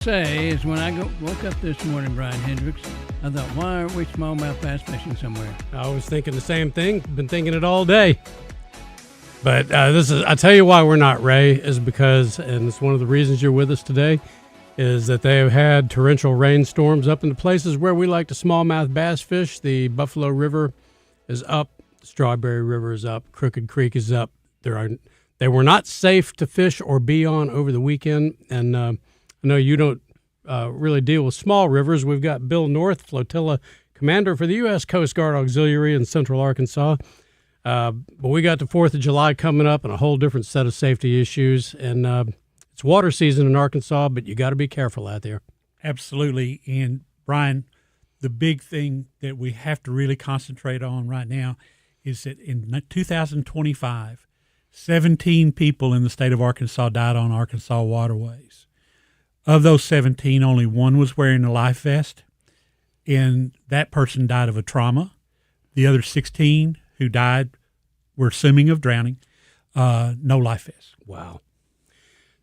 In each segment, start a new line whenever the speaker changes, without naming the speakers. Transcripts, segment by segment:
Say is when I woke up this morning, Brian Hendricks, I thought, why aren't we smallmouth bass fishing somewhere?
I was thinking the same thing. Been thinking it all day. But I tell you why we're not, Ray, is because, and it's one of the reasons you're with us today, is that they have had torrential rainstorms up in the places where we like to smallmouth bass fish. The Buffalo River is up, Strawberry River is up, Crooked Creek is up. They were not safe to fish or be on over the weekend, and I know you don't really deal with small rivers. We've got Bill North, Flotilla Commander for the U.S. Coast Guard Auxiliary in Central Arkansas. But we got the 4th of July coming up and a whole different set of safety issues. And it's water season in Arkansas, but you got to be careful out there.
Absolutely. And, Brian, the big thing that we have to really concentrate on right now is that in 2025, 17 people in the state of Arkansas died on Arkansas waterways. Of those 17, only one was wearing a life vest, and that person died of a trauma. The other 16 who died were assuming of drowning, no life vests.
Wow.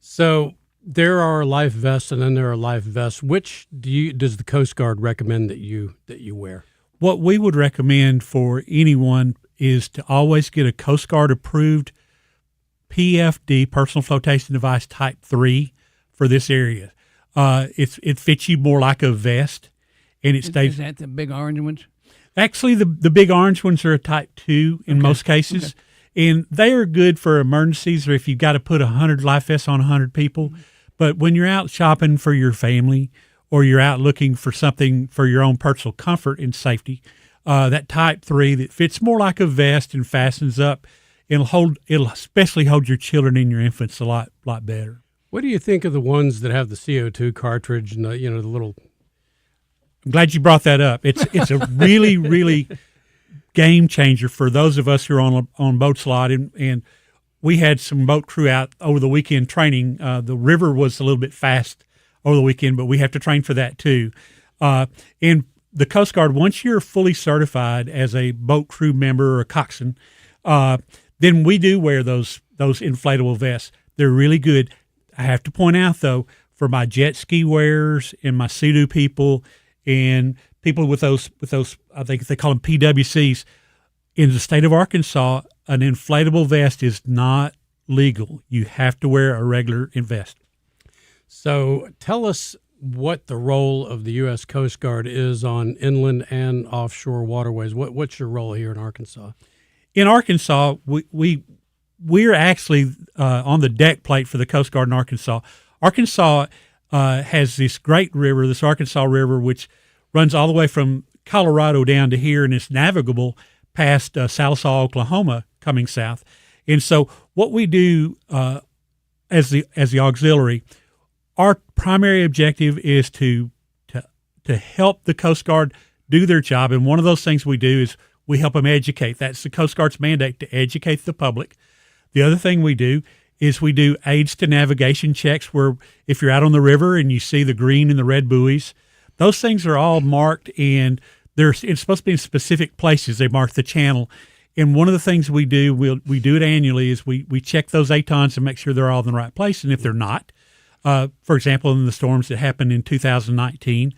So there are life vests, and then there are life vests. Which does the Coast Guard recommend that you wear?
What we would recommend for anyone is to always get a Coast Guard approved PFD, personal flotation device type 3 for this area. It fits you more like a vest, and it stays.
Is that the big orange ones?
Actually, the big orange ones are a type 2 in most cases, and they are good for emergencies or if you've got to put 100 life vests on 100 people. Mm-hmm. But when you're out shopping for your family or you're out looking for something for your own personal comfort and safety, that type 3 that fits more like a vest and fastens up, it'll especially hold your children and your infants a lot better.
What do you think of the ones that have the CO2 cartridge and the little?
I'm glad you brought that up. It's a really, really game changer for those of us who are on boat slot. And we had some boat crew out over the weekend training. The river was a little bit fast over the weekend, but we have to train for that too. And the Coast Guard, once you're fully certified as a boat crew member or a coxswain, then we do wear those inflatable vests. They're really good. I have to point out, though, for my jet ski wearers and my Sea-Doo people and people with those, I think they call them PWCs, in the state of Arkansas, an inflatable vest is not legal. You have to wear a regular vest.
So tell us what the role of the U.S. Coast Guard is on inland and offshore waterways. What's your role here in Arkansas?
In Arkansas, we're actually on the deck plate for the Coast Guard in Arkansas. Arkansas has this great river, this Arkansas River, which runs all the way from Colorado down to here, and it's navigable past Sallisaw, Oklahoma, coming south. And so what we do as the auxiliary, our primary objective is to help the Coast Guard do their job. And one of those things we do is we help them educate. That's the Coast Guard's mandate, to educate the public. The other thing we do is we do aids to navigation checks, where if you're out on the river and you see the green and the red buoys, those things are all marked, and it's supposed to be in specific places. They mark the channel. And one of the things we do, we do it annually, is we check those ATONs and make sure they're all in the right place. And if they're not, for example, in the storms that happened in 2019,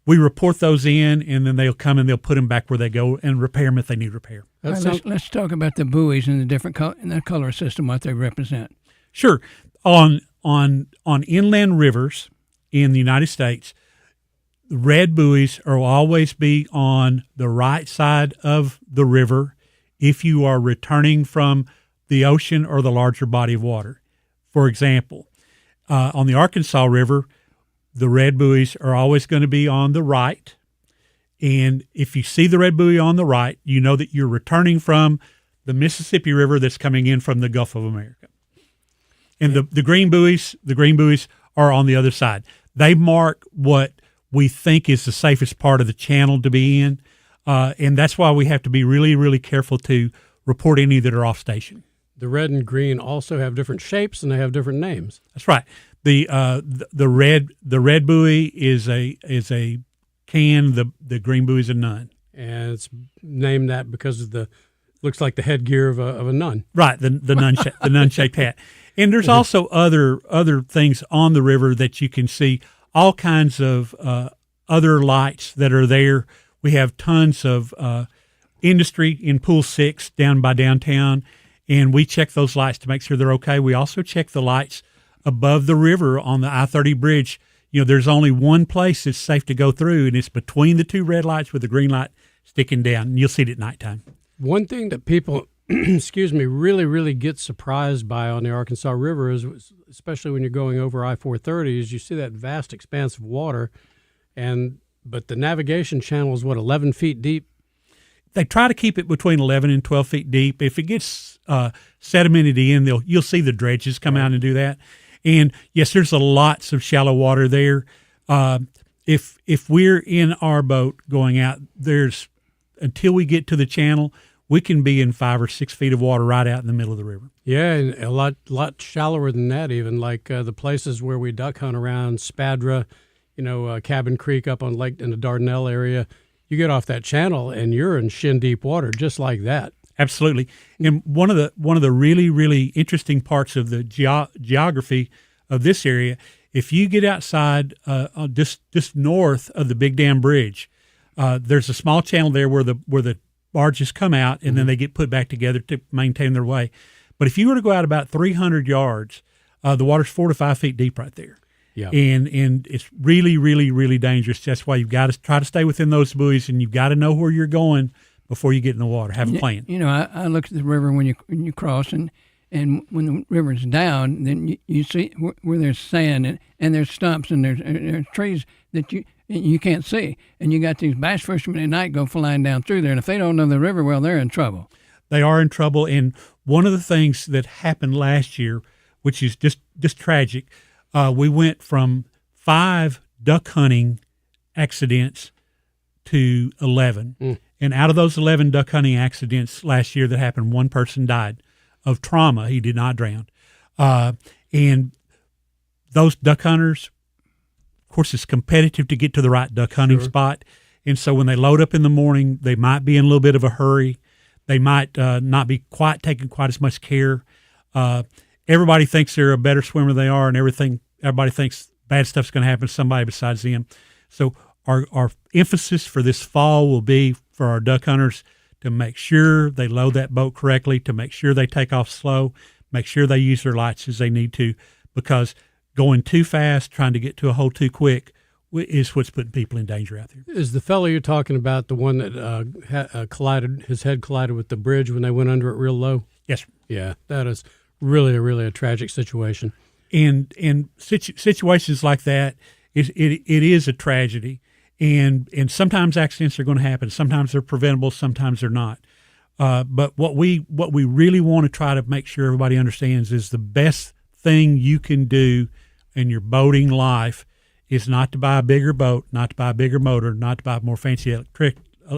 we report those in, and then they'll come and they'll put them back where they go and repair them if they need repair.
Let's talk about the buoys and the different in the color system, what they represent.
Sure. On inland rivers in the United States, the red buoys will always be on the right side of the river if you are returning from the ocean or the larger body of water. For example, on the Arkansas River, the red buoys are always going to be on the right. And if you see the red buoy on the right, you know that you're returning from the Mississippi River that's coming in from the Gulf of America. And the green buoys are on the other side. They mark what we think is the safest part of the channel to be in. And that's why we have to be really, really careful to report any that are off station.
The red and green also have different shapes and they have different names.
That's right. The red buoy is a can. The green buoy is a nun.
And it's named that because of looks like the headgear of a nun.
Right. The nun shaped hat. And there's also other things on the river that you can see, all kinds of other lights that are there. We have tons of industry in Pool 6 down by downtown, and we check those lights to make sure they're okay. We also check the lights above the river on the I-30 bridge. There's only one place that's safe to go through, and it's between the two red lights with the green light sticking down, and you'll see it at nighttime.
One thing that people, really, really get surprised by on the Arkansas River is, especially when you're going over I-430, is you see that vast expanse of water, but the navigation channel is, 11 feet deep?
They try to keep it between 11 and 12 feet deep. If it gets sedimented in, you'll see the dredges come out and do that. And yes, there's lots of shallow water there. If we're in our boat going out, until we get to the channel, we can be in 5 or 6 feet of water right out in the middle of the river.
Yeah, and a lot shallower than that even, like the places where we duck hunt around Spadra, Cabin Creek up on Lake in the Dardanelle area. You get off that channel and you're in shin deep water just like that.
Absolutely. And one of the really, really interesting parts of the geography of this area, if you get outside just north of the Big Dam Bridge, there's a small channel there where the barges come out and then they get put back together to maintain their way. But if you were to go out about 300 yards, the water's 4 to 5 feet deep right there.
Yeah.
And it's really, really, really dangerous. That's why you've got to try to stay within those buoys, and you've got to know where you're going before you get in the water. Have a plan.
I look at the river when you cross, and when the river's down, then you see where there's sand and there's stumps and there's trees that you can't see. And you got these bass fishermen at night go flying down through there, and if they don't know the river well, they're in trouble.
They are in trouble. And one of the things that happened last year, which is just tragic, we went from 5 duck hunting accidents to 11. And out of those 11 duck hunting accidents last year that happened, one person died of trauma. He did not drown. And those duck hunters, of course, it's competitive to get to the right duck hunting spot. And so when they load up in the morning, they might be in a little bit of a hurry. They might not be taking quite as much care. Everybody thinks they're a better swimmer than they are, and everybody thinks bad stuff's going to happen to somebody besides them. So our emphasis for this fall will be for our duck hunters to make sure they load that boat correctly, to make sure they take off slow, make sure they use their lights as they need to, because going too fast, trying to get to a hole too quick is what's putting people in danger out there.
Is the fellow you're talking about the one that his head collided with the bridge when they went under it real low?
Yes, sir.
Yeah, that is really a tragic situation.
And situations like that, it is a tragedy. And sometimes accidents are going to happen. Sometimes they're preventable. Sometimes they're not. But what we really want to try to make sure everybody understands is the best thing you can do in your boating life is not to buy a bigger boat, not to buy a bigger motor, not to buy more fancy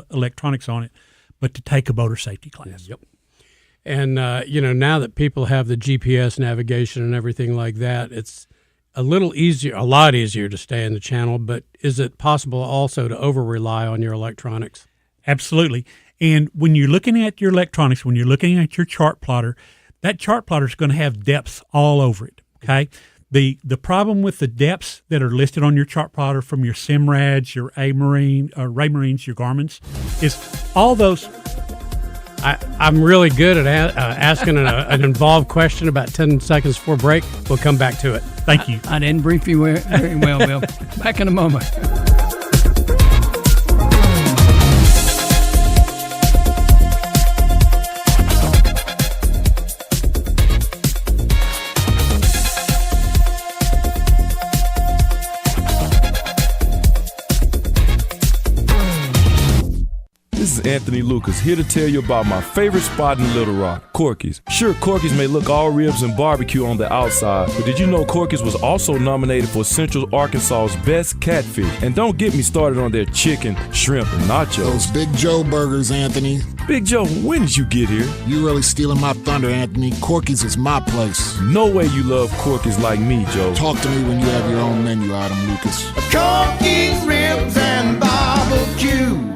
electronics on it, but to take a boater safety class.
Yep. And, now that people have the GPS navigation and everything like that, it's a lot easier to stay in the channel, but is it possible also to over-rely on your electronics?
Absolutely. And when you're looking at your electronics, when you're looking at your chart plotter, that chart plotter is going to have depths all over it, okay? The problem with the depths that are listed on your chart plotter from your Simrads, your Raymarines, your Garmins, is all those.
I'm really good at asking an involved question about 10 seconds before break. We'll come back to it.
Thank you.
I didn't brief you very well, Bill. Back in a moment.
This is Anthony Lucas, here to tell you about my favorite spot in Little Rock, Corky's. Sure, Corky's may look all ribs and barbecue on the outside, but did you know Corky's was also nominated for Central Arkansas's best catfish? And don't get me started on their chicken, shrimp, and nachos.
Those Big Joe burgers, Anthony.
Big Joe, when did you get here?
You really stealing my thunder, Anthony. Corky's is my place.
No way you love Corky's like me, Joe.
Talk to me when you have your own menu item, Lucas.
Corky's ribs and barbecue.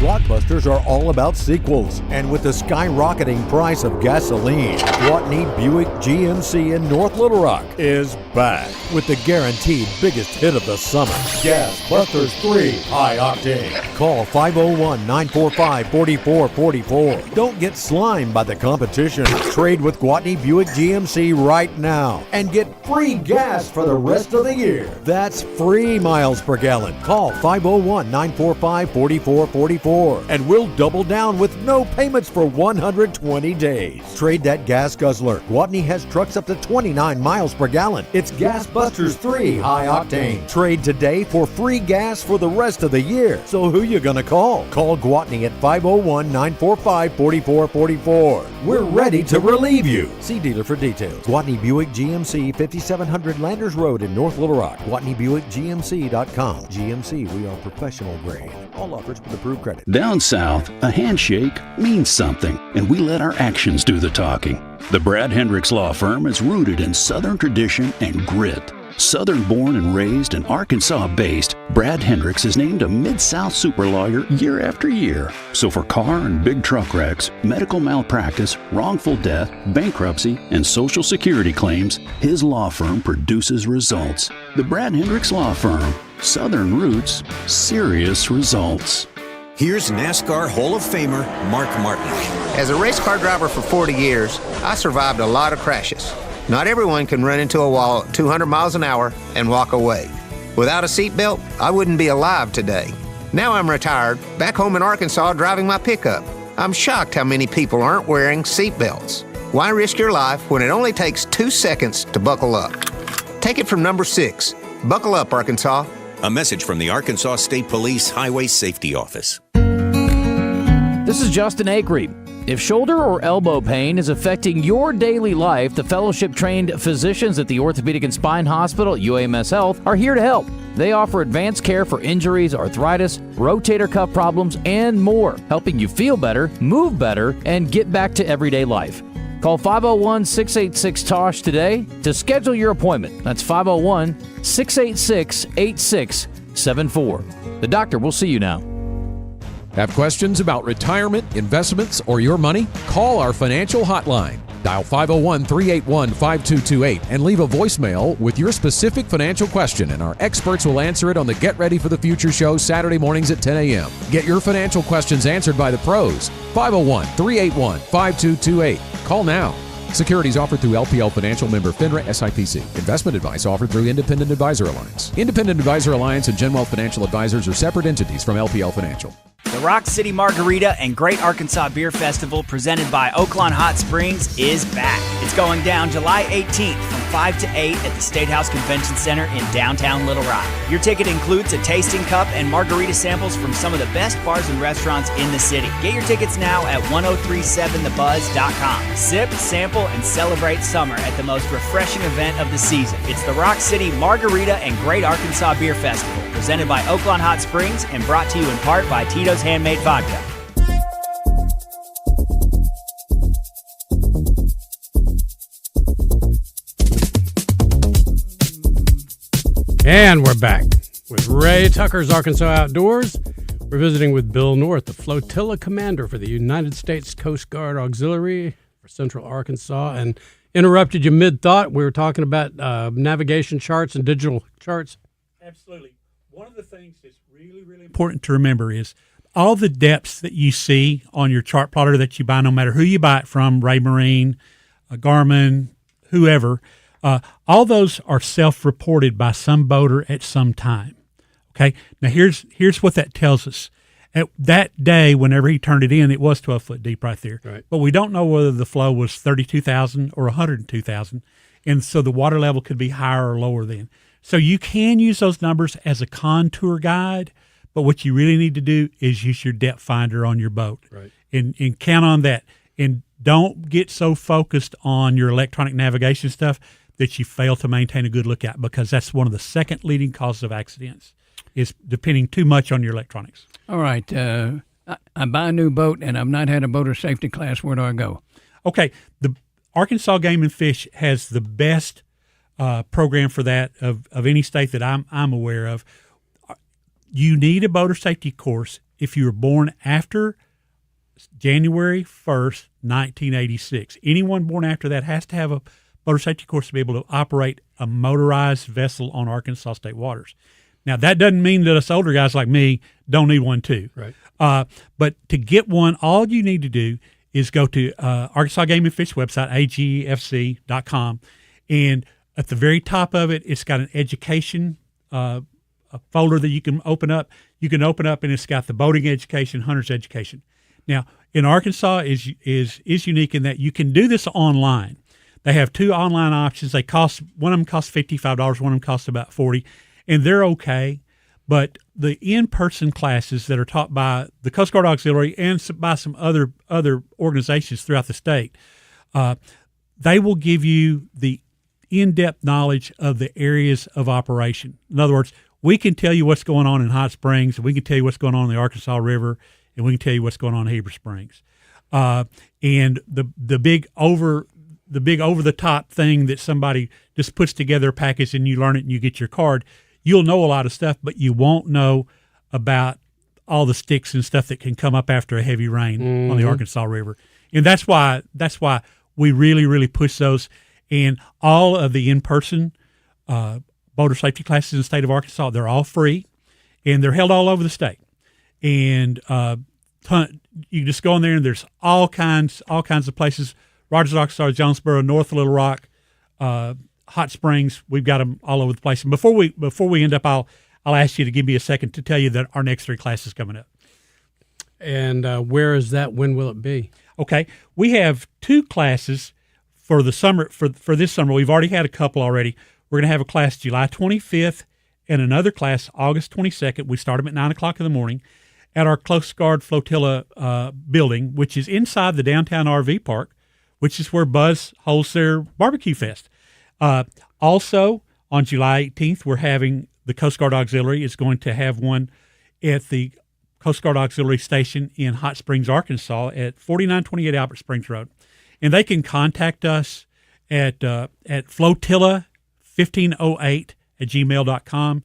blockbusters are all about sequels. And with the skyrocketing price of gasoline, Gwatney Buick GMC in North Little Rock is back with the guaranteed biggest hit of the summer, Gas Busters 3 High Octane. Call 501-945-4444. Don't get slimed by the competition. Trade with Gwatney Buick GMC right now and get free gas for the rest of the year. That's free miles per gallon. Call 501-945-4444 and we'll double down with no payments for 120 days. Trade that gas guzzler. Gwatney has trucks up to 29 miles per gallon. It's Gas Busters 3 High Octane. Trade today for free gas for the rest of the year. So who you gonna call? Call Gwatney at 501-945-4444. We're ready to relieve you. See dealer for details. Gwatney Buick GMC, 5700 Landers Road in North Little Rock. GwatneyBuickGMC.com. GMC, we are professional grade. All offers with approved credit.
Down south, a handshake means something, and we let our actions do the talking. The Brad Hendricks Law Firm is rooted in Southern tradition and grit. Southern born and raised and Arkansas based, Brad Hendricks is named a Mid-South super lawyer year after year. So for car and big truck wrecks, medical malpractice, wrongful death, bankruptcy, and Social Security claims, his law firm produces results. The Brad Hendricks Law Firm. Southern roots, serious results.
Here's NASCAR Hall of Famer Mark Martin.
As a race car driver for 40 years, I survived a lot of crashes. Not everyone can run into a wall at 200 miles an hour and walk away. Without a seatbelt, I wouldn't be alive today. Now I'm retired, back home in Arkansas driving my pickup. I'm shocked how many people aren't wearing seatbelts. Why risk your life when it only takes 2 seconds to buckle up? Take it from number 6. Buckle up, Arkansas.
A message from the Arkansas State Police Highway Safety Office.
This is Justin Acree. If shoulder or elbow pain is affecting your daily life, the fellowship-trained physicians at the Orthopedic and Spine Hospital at UAMS Health are here to help. They offer advanced care for injuries, arthritis, rotator cuff problems, and more, helping you feel better, move better, and get back to everyday life. Call 501-686-TOSH today to schedule your appointment. That's 501-686-8674. The doctor will see you now.
Have questions about retirement, investments, or your money? Call our financial hotline. Dial 501-381-5228 and leave a voicemail with your specific financial question, and our experts will answer it on the Get Ready for the Future show Saturday mornings at 10 a.m. Get your financial questions answered by the pros. 501-381-5228. Call now. Securities offered through LPL Financial, member FINRA SIPC. Investment advice offered through Independent Advisor Alliance. Independent Advisor Alliance and GenWealth Financial Advisors are separate entities from LPL Financial.
The Rock City Margarita and Great Arkansas Beer Festival, presented by Oaklawn Hot Springs, is back. It's going down July 18th from 5 to 8 at the State House Convention Center in downtown Little Rock. Your ticket includes a tasting cup and margarita samples from some of the best bars and restaurants in the city. Get your tickets now at 1037thebuzz.com. Sip, sample, and celebrate summer at the most refreshing event of the season. It's the Rock City Margarita and Great Arkansas Beer Festival, presented by Oaklawn Hot Springs and brought to you in part by Tito's Handmade Vodka.
And we're back with Ray Tucker's Arkansas Outdoors. We're visiting with Bill North, the Flotilla Commander for the United States Coast Guard Auxiliary for Central Arkansas. And interrupted you mid-thought. We were talking about navigation charts and digital charts.
Absolutely. One of the things that's really, really important to remember is all the depths that you see on your chart plotter that you buy, no matter who you buy it from, Raymarine, Garmin, whoever, all those are self-reported by some boater at some time. Okay. Now here's what that tells us. At that day, whenever he turned it in, it was 12 foot deep right there.
Right.
But we don't know whether the flow was 32,000 or 102,000. And so the water level could be higher or lower then. So you can use those numbers as a contour guide, but what you really need to do is use your depth finder on your boat.
Right.
And count on that. And don't get so focused on your electronic navigation stuff that you fail to maintain a good lookout, because that's one of the second leading causes of accidents, is depending too much on your electronics.
All right. I buy a new boat, and I've not had a boater safety class. Where do I go?
Okay. The Arkansas Game and Fish has the best program for that of any state that I'm aware of. You need a boater safety course if you were born after January 1st, 1986. Anyone born after that has to have a motor safety course to be able to operate a motorized vessel on Arkansas state waters. Now, that doesn't mean that us older guys like me don't need one too.
Right.
But to get one, all you need to do is go to Arkansas Game and Fish website, agfc.com, and at the very top of it, it's got an education a folder that you can open up. You can open up, and it's got the boating education, hunter's education. Now, in Arkansas is unique in that you can do this online. They have two online options. One of them costs $55, one of them costs about $40, and they're okay. But the in-person classes that are taught by the Coast Guard Auxiliary and by some other organizations throughout the state, they will give you the in-depth knowledge of the areas of operation. In other words, we can tell you what's going on in Hot Springs, and we can tell you what's going on in the Arkansas River, and we can tell you what's going on in Heber Springs. And the big over the top thing that somebody just puts together a package and you learn it and you get your card, you'll know a lot of stuff, but you won't know about all the sticks and stuff that can come up after a heavy rain on the Arkansas River. And that's why we really, really push those. And all of the in-person boater safety classes in the state of Arkansas, they're all free, and they're held all over the state. And you just go in there, and there's all kinds of places. Rogers, Arkansas, Jonesboro, North Little Rock, Hot Springs. We've got them all over the place. And before we end up, I'll ask you to give me a second to tell you that our next three classes coming up.
And where is that? When will it be?
Okay, we have two classes for the summer. For this summer, we've already had a couple already. We're going to have a class July 25th and another class August 22nd. We start them at 9 o'clock in the morning at our Coast Guard Flotilla building, which is inside the downtown RV park, which is where Buzz holds their barbecue fest. Also, on July 18th, we're having the Coast Guard Auxiliary is going to have one at the Coast Guard Auxiliary Station in Hot Springs, Arkansas at 4928 Albert Springs Road. And they can contact us at flotilla1508@gmail.com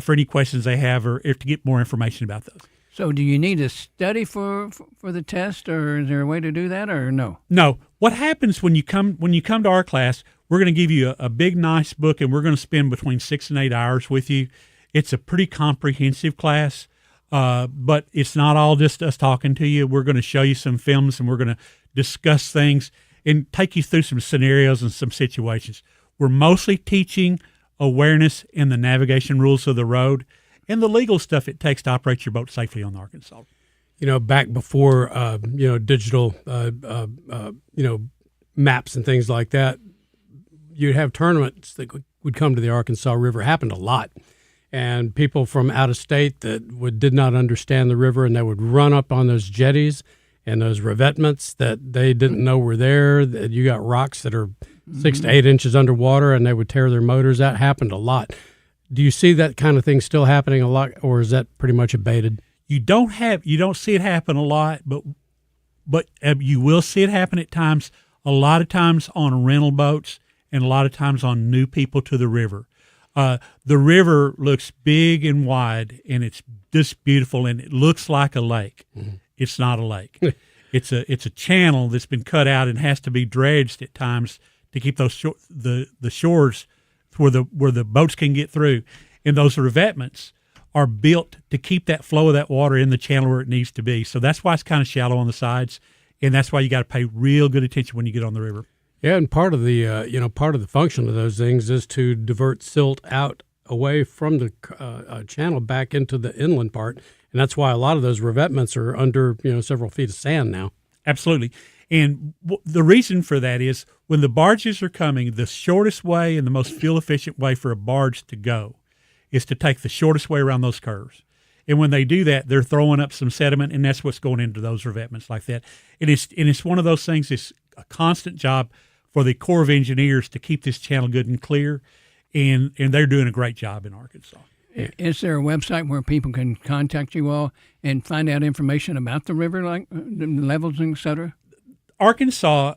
for any questions they have or if to get more information about those.
So do you need to study for the test, or is there a way to do that, or no?
No. What happens when you come to our class, we're going to give you a big, nice book, and we're going to spend between 6 and 8 hours with you. It's a pretty comprehensive class, but it's not all just us talking to you. We're going to show you some films, and we're going to discuss things and take you through some scenarios and some situations. We're mostly teaching awareness and the navigation rules of the road and the legal stuff it takes to operate your boat safely on the Arkansas.
You know, back before, digital, maps and things like that, you'd have tournaments that would come to the Arkansas River. It happened a lot. And people from out of state that did not understand the river, and they would run up on those jetties and those revetments that they didn't know were there. That you got rocks that are 6 to 8 inches underwater, and they would tear their motors. That happened a lot. Do you see that kind of thing still happening a lot, or is that pretty much abated?
You don't see it happen a lot, but you will see it happen at times. A lot of times on rental boats, and a lot of times on new people to the river. The river looks big and wide, and it's just beautiful, and it looks like a lake. Mm-hmm. It's not a lake. It's a channel that's been cut out and has to be dredged at times to keep those the shores where the boats can get through. And those revetments are built to keep that flow of that water in the channel where it needs to be. So that's why it's kind of shallow on the sides, and that's why you got to pay real good attention when you get on the river.
Yeah, and part of the function of those things is to divert silt out away from the channel back into the inland part, and that's why a lot of those revetments are under several feet of sand now.
Absolutely, and the reason for that is when the barges are coming, the shortest way and the most fuel-efficient way for a barge to go is to take the shortest way around those curves. And when they do that, they're throwing up some sediment, and that's what's going into those revetments like that. And it's one of those things. It's a constant job for the Corps of Engineers to keep this channel good and clear, and they're doing a great job in Arkansas.
Is there a website where people can contact you all and find out information about the river, like the levels, et cetera?
Arkansas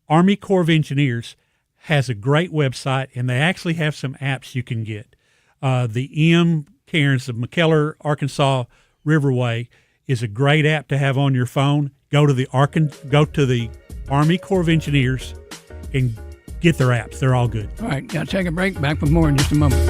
Army Corps of Engineers has a great website, and they actually have some apps you can get. The Cairns, the McKellar, Arkansas Riverway is a great app to have on your phone. Go to the Army Corps of Engineers and get their apps. They're all good.
All right, got to take a break. Back with more in just a moment.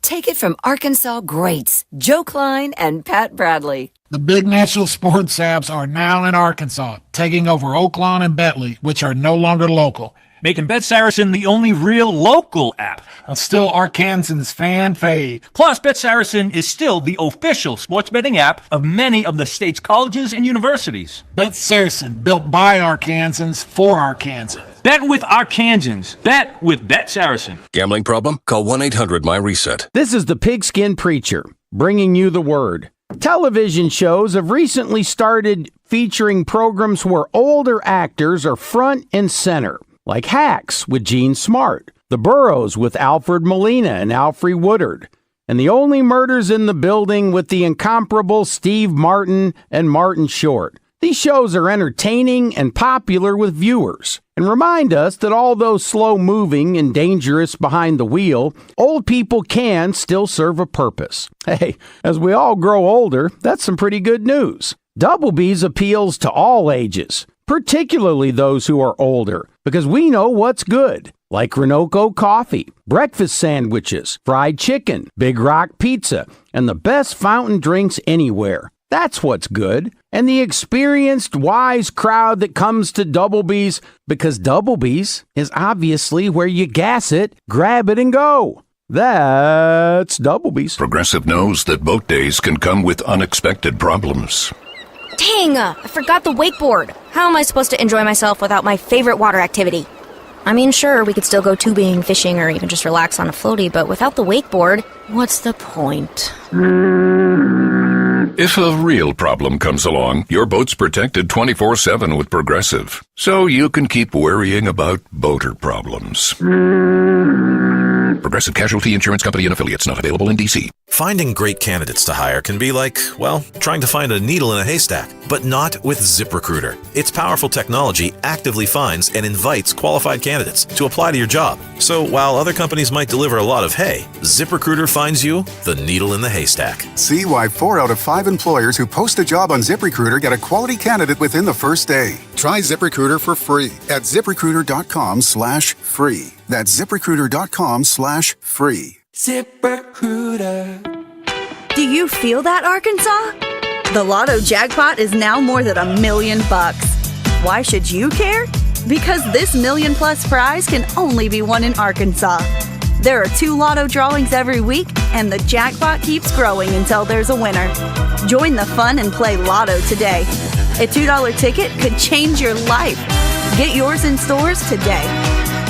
Take it from Arkansas greats, Joe Klein and Pat Bradley.
The big national sports apps are now in Arkansas, taking over Oaklawn and Bentley, which are no longer local.
Making Bet Saracen the only real local app.
Still Arkansans' fan fave.
Plus, Bet Saracen is still the official sports betting app of many of the state's colleges and universities.
Bet Saracen, built by Arkansans for Arkansans.
Bet with Arkansans. Bet with Bet Saracen.
Gambling problem? Call 1-800-MY-RESET.
This is the Pigskin Preacher, bringing you the word. Television shows have recently started featuring programs where older actors are front and center, like Hacks with Gene Smart, The Burrows with Alfred Molina and Alfre Woodard, and The Only Murders in the Building with the incomparable Steve Martin and Martin Short. These shows are entertaining and popular with viewers and remind us that although slow-moving and dangerous behind the wheel, old people can still serve a purpose. Hey, as we all grow older, that's some pretty good news. Double B's appeals to all ages, particularly those who are older, because we know what's good, like Renoco coffee, breakfast sandwiches, fried chicken, Big Rock pizza, and the best fountain drinks anywhere. That's what's good. And the experienced, wise crowd that comes to Double B's, because Double B's is obviously where you gas it, grab it, and go. That's Double B's.
Progressive knows that boat days can come with unexpected problems.
Dang, I forgot the wakeboard. How am I supposed to enjoy myself without my favorite water activity? I mean, sure, we could still go tubing, fishing, or even just relax on a floaty, but without the wakeboard, what's the point?
If a real problem comes along, your boat's protected 24/7 with Progressive, so you can keep worrying about boater problems. Progressive Casualty Insurance Company and Affiliates, not available in D.C.
Finding great candidates to hire can be like, well, trying to find a needle in a haystack, but not with ZipRecruiter. Its powerful technology actively finds and invites qualified candidates to apply to your job. So while other companies might deliver a lot of hay, ZipRecruiter finds you the needle in the haystack.
See why 4 out of 5 employers who post a job on ZipRecruiter get a quality candidate within the first day. Try ZipRecruiter for free at ZipRecruiter.com/free. That's ZipRecruiter.com/free.
ZipRecruiter. Do you feel that, Arkansas? The Lotto jackpot is now more than $1 million. Why should you care? Because this $1 million+ prize can only be won in Arkansas. There are 2 Lotto drawings every week, and the jackpot keeps growing until there's a winner. Join the fun and play Lotto today. A $2 ticket could change your life. Get yours in stores today.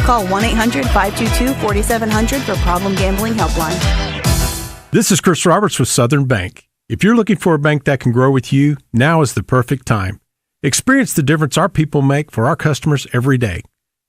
Call 1-800-522-4700 for Problem Gambling Helpline.
This is Chris Roberts with Southern Bank. If you're looking for a bank that can grow with you, now is the perfect time. Experience the difference our people make for our customers every day.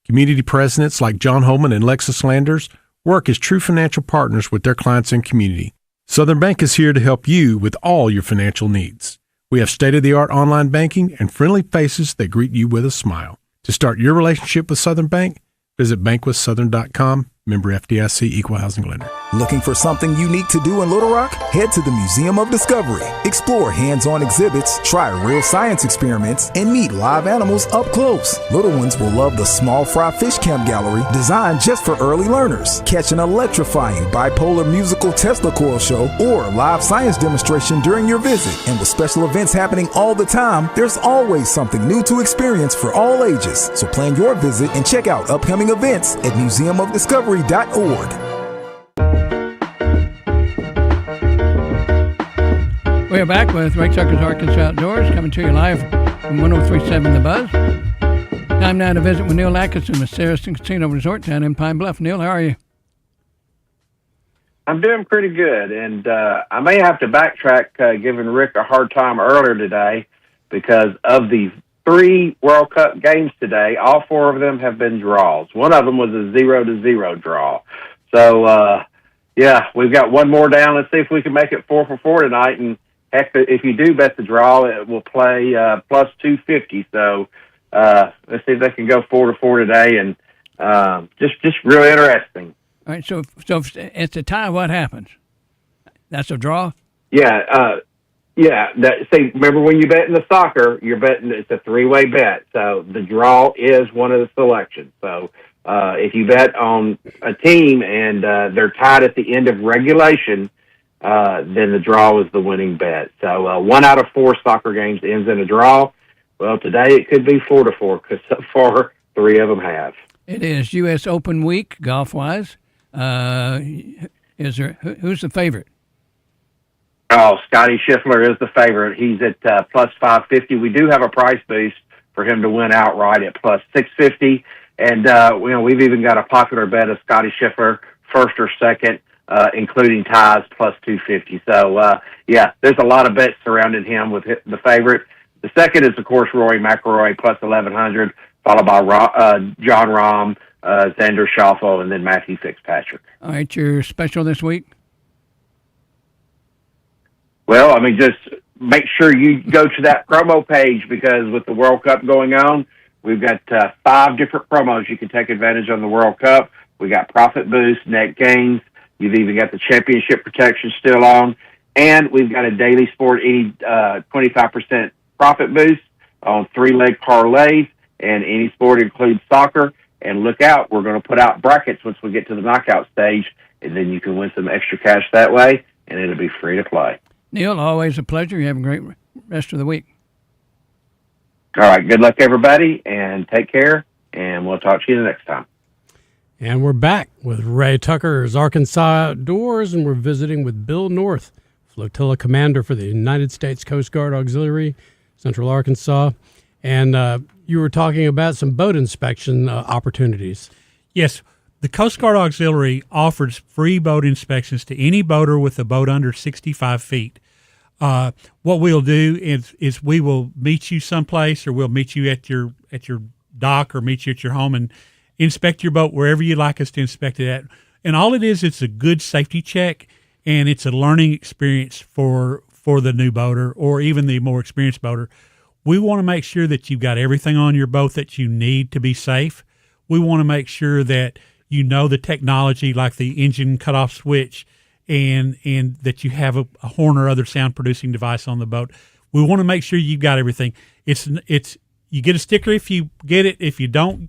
Community presidents like John Holman and Lexus Landers work as true financial partners with their clients and community. Southern Bank is here to help you with all your financial needs. We have state-of-the-art online banking and friendly faces that greet you with a smile. To start your relationship with Southern Bank, visit bankwithsouthern.com, member FDIC, equal housing lender.
Looking for something unique to do in Little Rock? Head to the Museum of Discovery. Explore hands-on exhibits, try real science experiments, and meet live animals up close. Little ones will love the Small Fry Fish Camp Gallery, designed just for early learners. Catch an electrifying bipolar musical Tesla coil show or live science demonstration during your visit. And with special events happening all the time, there's always something new to experience for all ages. So plan your visit and check out upcoming events at museumofdiscovery.org.
We're back with Ray Tucker's Arkansas Outdoors, coming to you live from 103.7 The Buzz. Time now to visit with Neil Atkinson with Saracen Casino Resort down in Pine Bluff. Neil, how are you?
I'm doing pretty good, and I may have to backtrack giving Rick a hard time earlier today because of the 3 World Cup games today. All 4 of them have been draws. One of them was a 0-0 draw. So, yeah, we've got one more down. Let's see if we can make it 4 for 4 tonight. And heck, if you do bet the draw, it will play plus 250. So let's see if they can go 4 to 4 today. And just really interesting.
All right, so if it's a tie, what happens? That's a draw?
Yeah, remember when you bet in the soccer, you're betting, it's a 3-way bet. So the draw is one of the selections. So if you bet on a team and they're tied at the end of regulation, then the draw is the winning bet. So 1 out of 4 soccer games ends in a draw. Well, today it could be 4 to 4 because so far 3 of them have.
It is U.S. Open week, golf-wise. Who's the favorite?
Oh, Scotty Scheffler is the favorite. He's at plus 550. We do have a price boost for him to win outright at plus 650. And, we've even got a popular bet of Scotty Scheffler, first or second, including ties, plus 250. So, there's a lot of bets surrounding him with the favorite. The second is, of course, Rory McIlroy, plus 1,100, followed by John Rahm, Xander Schauffele, and then Matthew Fitzpatrick.
All right, your special this week?
Well, just make sure you go to that promo page because with the World Cup going on, we've got 5 different promos you can take advantage on the World Cup. We got profit boost, net gains. You've even got the championship protection still on. And we've got a daily sport 25% profit boost on 3-leg parlays. And any sport includes soccer. And look out, we're going to put out brackets once we get to the knockout stage. And then you can win some extra cash that way. And it'll be free to play.
Neil, always a pleasure. You have a great rest of the week.
All right. Good luck, everybody, and take care, and we'll talk to you the next time.
And we're back with Ray Tucker's Arkansas Outdoors, and we're visiting with Bill North, Flotilla Commander for the United States Coast Guard Auxiliary, Central Arkansas. And you were talking about some boat inspection opportunities.
Yes. The Coast Guard Auxiliary offers free boat inspections to any boater with a boat under 65 feet. What we'll do is we will meet you someplace, or we'll meet you at your dock, or meet you at your home and inspect your boat wherever you'd like us to inspect it at. And all it is, it's a good safety check, and it's a learning experience for the new boater or even the more experienced boater. We want to make sure that you've got everything on your boat that you need to be safe. We want to make sure that you know the technology, like the engine cutoff switch, and that you have a horn or other sound producing device on the boat. We want to make sure you've got everything. It's you get a sticker if you get it. If you don't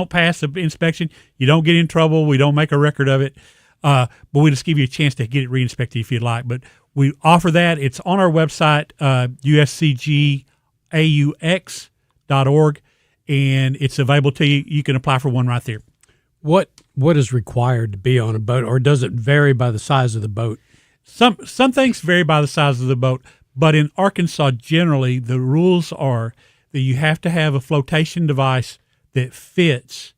pass the inspection, you don't get in trouble. We don't make a record of it, but we just give you a chance to get it re-inspected if you'd like. But we offer that. It's on our website, uscgaux.org, and it's available to you. You can apply for one right there.
What is required to be on a boat, or does it vary by the size of the boat?
Some things vary by the size of the boat, but in Arkansas, generally, the rules are that you have to have a flotation device that fits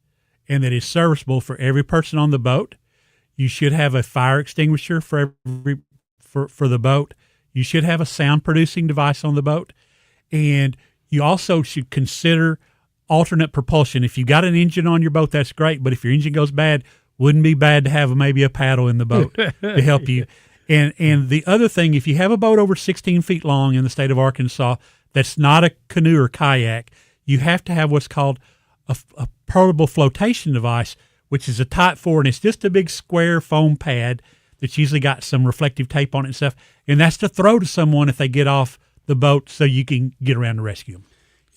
and that is serviceable for every person on the boat. You should have a fire extinguisher for the boat. You should have a sound producing device on the boat, and you also should consider alternate propulsion. If you got an engine on your boat, that's great. But if your engine goes bad, wouldn't be bad to have maybe a paddle in the boat to help you. And the other thing, if you have a boat over 16 feet long in the state of Arkansas, that's not a canoe or kayak, you have to have what's called a portable flotation device, which is a Type 4, and it's just a big square foam pad that's usually got some reflective tape on it and stuff. And that's to throw to someone if they get off the boat so you can get around to rescue them.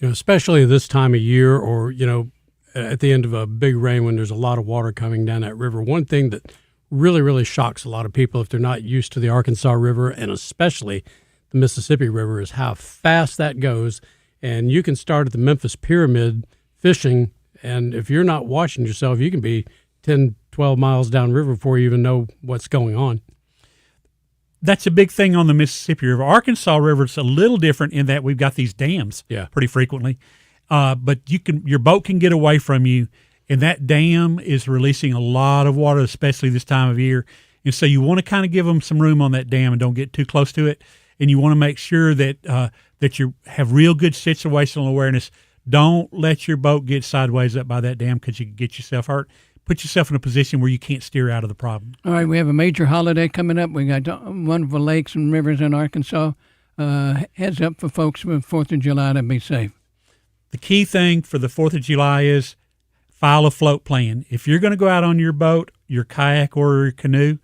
Especially this time of year, or, at the end of a big rain when there's a lot of water coming down that river. One thing that really, really shocks a lot of people if they're not used to the Arkansas River, and especially the Mississippi River, is how fast that goes. And you can start at the Memphis Pyramid fishing, and if you're not watching yourself, you can be 10, 12 miles downriver before you even know what's going on.
That's a big thing on the Mississippi River. Arkansas River is a little different in that we've got these dams pretty frequently. But your boat can get away from you, and that dam is releasing a lot of water, especially this time of year. And so you want to kind of give them some room on that dam and don't get too close to it. And you want to make sure that that you have real good situational awareness. Don't let your boat get sideways up by that dam because you can get yourself hurt. Put yourself in a position where you can't steer out of the problem.
All right, we have a major holiday coming up. We got wonderful lakes and rivers in Arkansas. Heads up for folks with 4th of July to be safe.
The key thing for the 4th of July is file a float plan. If you're going to go out on your boat, your kayak, or your canoe,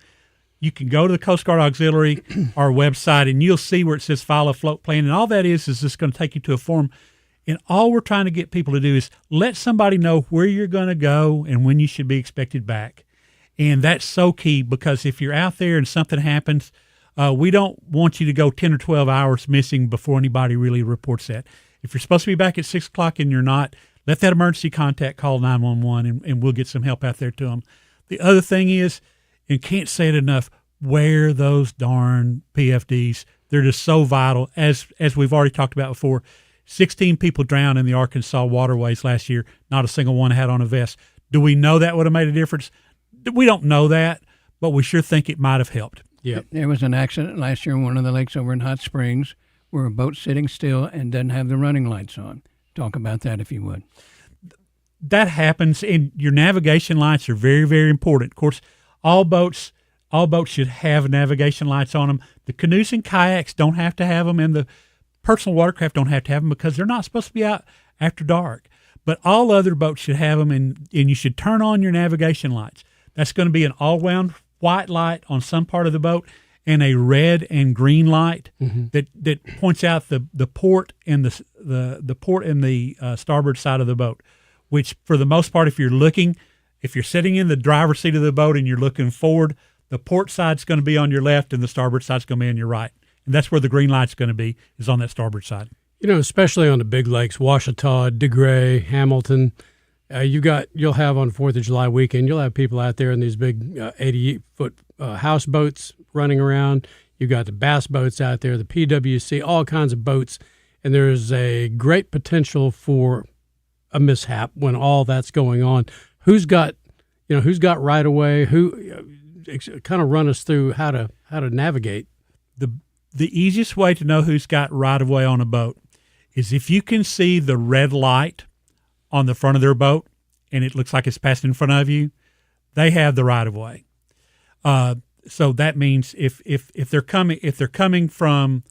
you can go to the Coast Guard Auxiliary, our website, and you'll see where it says file a float plan. And all that is just going to take you to a form. And all we're trying to get people to do is let somebody know where you're going to go and when you should be expected back. And that's so key, because if you're out there and something happens, we don't want you to go 10 or 12 hours missing before anybody really reports that. If you're supposed to be back at 6 o'clock and you're not, let that emergency contact call 911 and we'll get some help out there to them. The other thing is, and can't say it enough, wear those darn PFDs. They're just so vital. As we've already talked about before, 16 people drowned in the Arkansas waterways last year. Not a single one had on a vest. Do we know that would have made a difference? We don't know that, but we sure think it might have helped.
Yep. There was an accident last year in one of the lakes over in Hot Springs where a boat's sitting still and doesn't have the running lights on. Talk about that if you would.
That happens, and your navigation lights are very, very important. Of course, all boats should have navigation lights on them. The canoes and kayaks don't have to have them, and the personal watercraft don't have to have them because they're not supposed to be out after dark. But all other boats should have them, and you should turn on your navigation lights. That's going to be an all-round white light on some part of the boat and a red and green light that points out the port and the port and the starboard side of the boat, which for the most part, if you're sitting in the driver's seat of the boat and you're looking forward, the port side's going to be on your left and the starboard side's going to be on your right. And that's where the green light's going to be, is on that starboard side.
You know, especially on the big lakes, Ouachita, DeGray, Hamilton, you'll have on 4th of July weekend, you'll have people out there in these big 80-foot houseboats running around. You've got the bass boats out there, the PWC, all kinds of boats. And there's a great potential for a mishap when all that's going on. Who's got right of way? Who kind of run us through how to navigate?
The easiest way to know who's got right of way on a boat is if you can see the red light on the front of their boat and it looks like it's passing in front of you, they have the right of way. So that means if they're coming from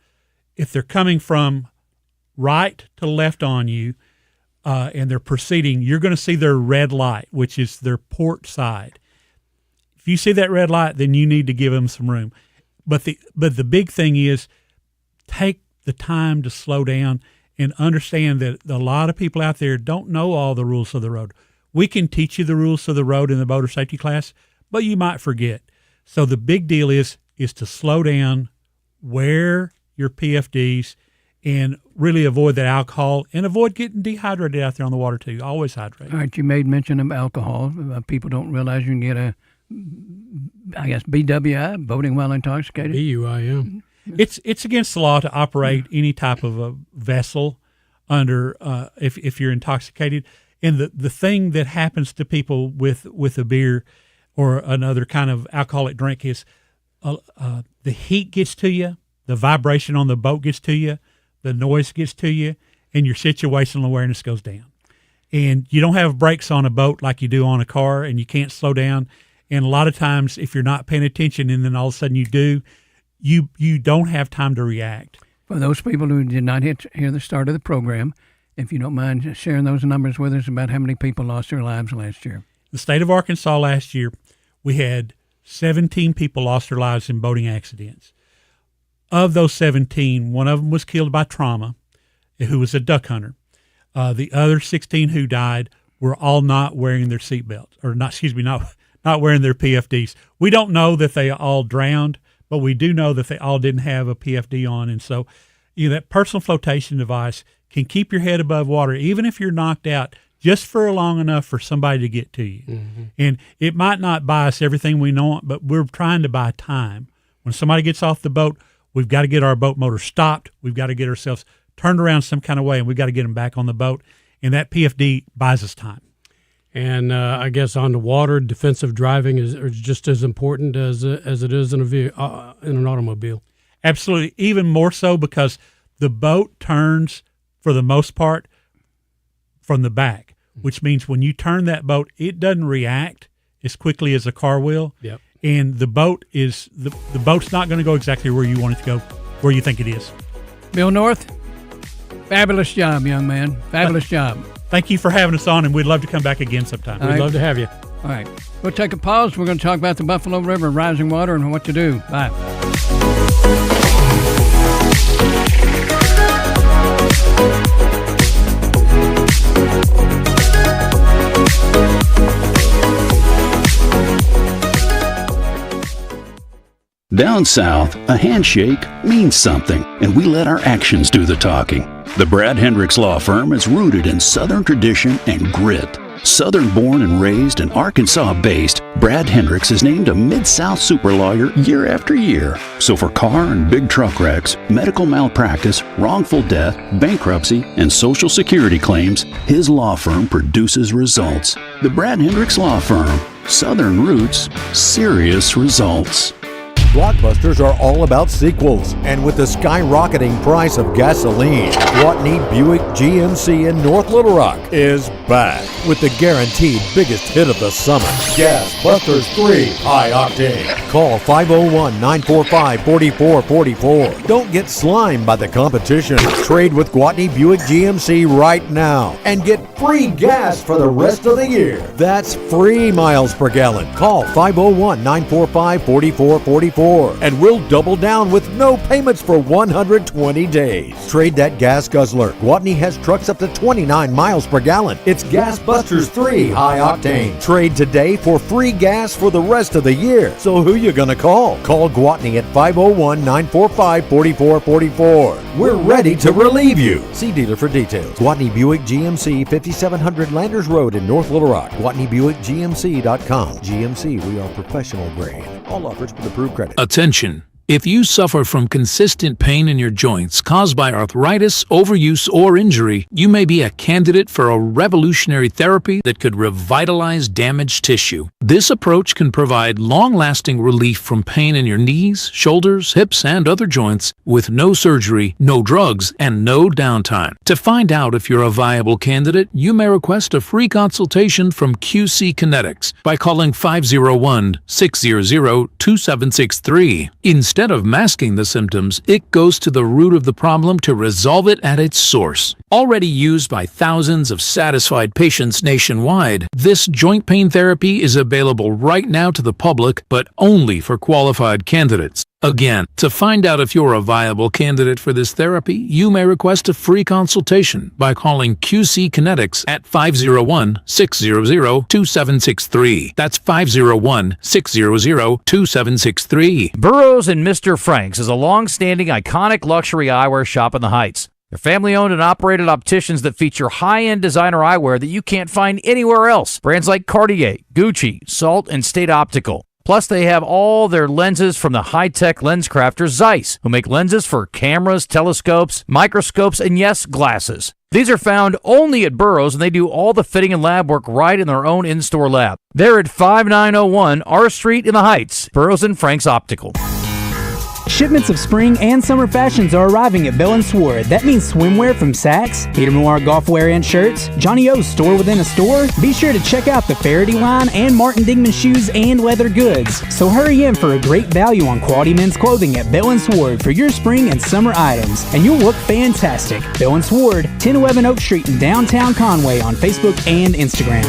right to left on you, and they're proceeding, you're going to see their red light, which is their port side. If you see that red light, then you need to give them some room. But the big thing is, take the time to slow down and understand that a lot of people out there don't know all the rules of the road. We can teach you the rules of the road in the boater safety class, but you might forget. So the big deal is to slow down, wear your PFDs, and really avoid that alcohol and avoid getting dehydrated out there on the water too. Always hydrate.
All right, you made mention of alcohol. People don't realize you can get BWI, boating while intoxicated.
BUI, yeah.
It's against the law to operate any type of a vessel under if you're intoxicated. And the thing that happens to people with a beer or another kind of alcoholic drink is the heat gets to you, the vibration on the boat gets to you, the noise gets to you, and your situational awareness goes down. And you don't have brakes on a boat like you do on a car, and you can't slow down. And a lot of times, if you're not paying attention and then all of a sudden you do, you don't have time to react.
For those people who did not hear the start of the program, if you don't mind sharing those numbers with us about how many people lost their lives last year.
The state of Arkansas last year, we had 17 people lost their lives in boating accidents. Of those 17, one of them was killed by trauma, who was a duck hunter. The other 16 who died were all not wearing their seatbelts, or not wearing their PFDs. We don't know that they all drowned, but we do know that they all didn't have a PFD on. And so, that personal flotation device can keep your head above water, even if you're knocked out, just for long enough for somebody to get to you. Mm-hmm. And it might not buy us everything we want, but we're trying to buy time. When somebody gets off the boat, we've got to get our boat motor stopped. We've got to get ourselves turned around some kind of way, and we've got to get them back on the boat. And that PFD buys us time.
And I guess on the water, defensive driving is just as important as it is in an automobile.
Absolutely, even more so, because the boat turns for the most part from the back, which means when you turn that boat, it doesn't react as quickly as a car will.
Yep.
And the boat is the boat's not going to go exactly where you want it to go, where you think it is.
Bill North, fabulous job, young man. Fabulous job.
Thank you for having us on, and we'd love to come back again sometime.
We'd love to have you.
All right. We'll take a pause. We're going to talk about the Buffalo River rising water and what to do. Bye.
Down south, a handshake means something, and we let our actions do the talking. The Brad Hendricks Law Firm is rooted in Southern tradition and grit. Southern-born and raised and Arkansas-based, Brad Hendricks is named a Mid-South super lawyer year after year. So for car and big truck wrecks, medical malpractice, wrongful death, bankruptcy, and Social Security claims, his law firm produces results. The Brad Hendricks Law Firm. Southern roots, serious results.
Blockbusters are all about sequels, and with the skyrocketing price of gasoline, Gwatney Buick GMC in North Little Rock is back with the guaranteed biggest hit of the summer, Gas Busters 3 High Octane. Call 501-945-4444. Don't get slimed by the competition. Trade with Gwatney Buick GMC right now and get free gas for the rest of the year. That's free miles per gallon. Call 501-945-4444. And we'll double down with no payments for 120 days. Trade that gas guzzler. Gwatney has trucks up to 29 miles per gallon. It's Gas Busters 3 High Octane. Trade today for free gas for the rest of the year. So who you gonna call? Call Gwatney at 501-945-4444. We're ready to relieve you. See dealer for details. Gwatney Buick GMC, 5700 Landers Road in North Little Rock. GwatneyBuickGMC.com. GMC, we are professional grade. All offers with approved credit.
Attention! If you suffer from consistent pain in your joints caused by arthritis, overuse, or injury, you may be a candidate for a revolutionary therapy that could revitalize damaged tissue. This approach can provide long-lasting relief from pain in your knees, shoulders, hips, and other joints with no surgery, no drugs, and no downtime. To find out if you're a viable candidate, you may request a free consultation from QC Kinetics by calling 501-600-2763. Instead of masking the symptoms, it goes to the root of the problem to resolve it at its source. Already used by thousands of satisfied patients nationwide, this joint pain therapy is available right now to the public, but only for qualified candidates. Again, to find out if you're a viable candidate for this therapy, you may request a free consultation by calling QC Kinetics at 501-600-2763. That's 501-600-2763.
Burroughs and Mr. Frank's is a long-standing, iconic luxury eyewear shop in the Heights. They're family-owned and operated opticians that feature high-end designer eyewear that you can't find anywhere else. Brands like Cartier, Gucci, Salt, and State Optical. Plus, they have all their lenses from the high-tech lens crafter Zeiss, who make lenses for cameras, telescopes, microscopes, and yes, glasses. These are found only at Burroughs, and they do all the fitting and lab work right in their own in-store lab. They're at 5901 R Street in the Heights, Burroughs and Frank's Optical.
Shipments of spring and summer fashions are arriving at Bell & Sword. That means swimwear from Saks, Peter Millar golf wear and shirts, Johnny O's store within a store. Be sure to check out the Faraday line and Martin Dingman shoes and leather goods. So hurry in for a great value on quality men's clothing at Bell & Sword for your spring and summer items, and you'll look fantastic. Bell & Sword, 1011 Oak Street in downtown Conway on Facebook and Instagram.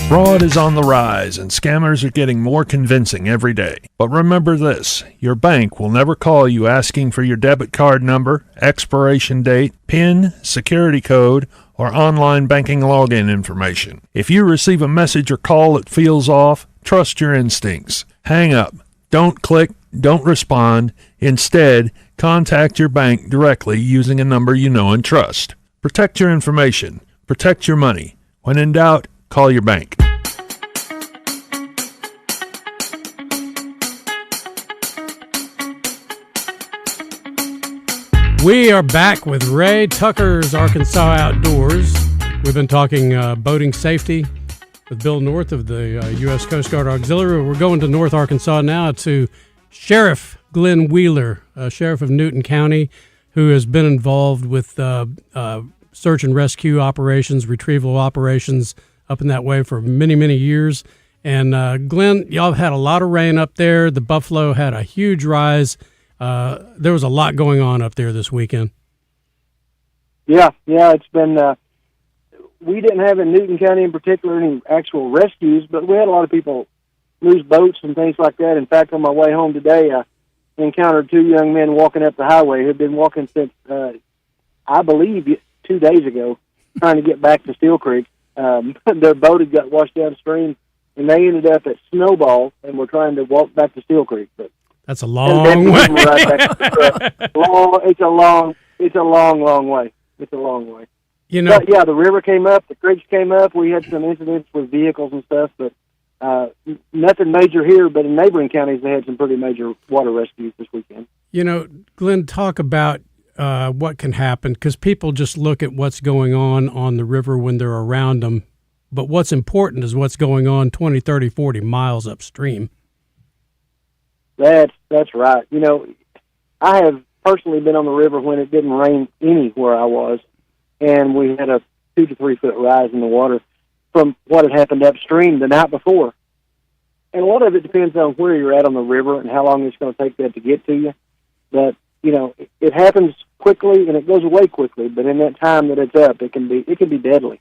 Fraud is on the rise, and scammers are getting more convincing every day. But remember this, your bank will never call you asking for your debit card number, expiration date, PIN, security code, or online banking login information. If you receive a message or call that feels off, trust your instincts. Hang up. Don't click. Don't respond. Instead, contact your bank directly using a number you know and trust. Protect your information. Protect your money. When in doubt, call your bank.
We are back with Ray Tucker's Arkansas Outdoors. We've been talking boating safety with Bill North of the U.S. Coast Guard Auxiliary. We're going to North Arkansas now to Sheriff Glenn Wheeler, Sheriff of Newton County, who has been involved with search and rescue operations, retrieval operations up in that way for many, many years. And Glenn, y'all have had a lot of rain up there. The Buffalo had a huge rise. There was a lot going on up there this weekend.
Yeah, it's been, we didn't have in Newton County in particular any actual rescues, but we had a lot of people lose boats and things like that. In fact, on my way home today, I encountered two young men walking up the highway who had been walking since, I believe, 2 days ago, trying to get back to Steel Creek. Their boat had got washed downstream, and they ended up at Snowball and were trying to walk back to Steel Creek. But
that's a long way.
It's a long way. It's a long way.
You know,
but yeah, the river came up, the creeks came up. We had some incidents with vehicles and stuff, but nothing major here. But in neighboring counties, they had some pretty major water rescues this weekend.
You know, Glenn, talk about what can happen, because people just look at what's going on the river when they're around them. But what's important is what's going on 20, 30, 40 miles upstream.
That's right. You know, I have personally been on the river when it didn't rain any where I was, and we had a 2 to 3 foot rise in the water from what had happened upstream the night before. And a lot of it depends on where you're at on the river and how long it's going to take that to get to you. But, you know, it happens quickly and it goes away quickly, but in that time that it's up, it can be deadly.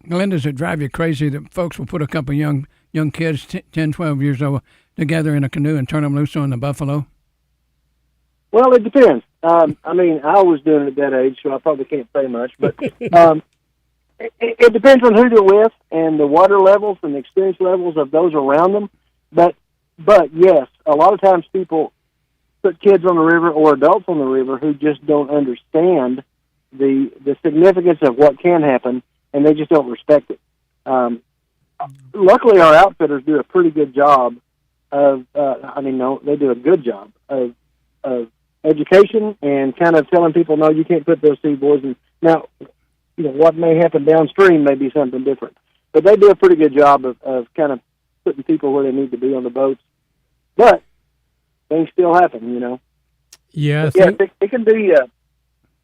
Glenn, does it drive you crazy that folks will put a couple of young kids, 10, 12 years old, together in a canoe and turn them loose on the Buffalo?
Well, it depends. I mean, I was doing it at that age, so I probably can't say much. But it depends on who they're with and the water levels and the experience levels of those around them. But yes, a lot of times people put kids on the river or adults on the river who just don't understand the significance of what can happen, and they just don't respect it. Luckily, our outfitters do a pretty good job of, they do a good job of education and kind of telling people, no, you can't put those sea boys in. Now, you know, what may happen downstream may be something different. But they do a pretty good job of kind of putting people where they need to be on the boats. But things still happen, you know.
Yeah.
It can be,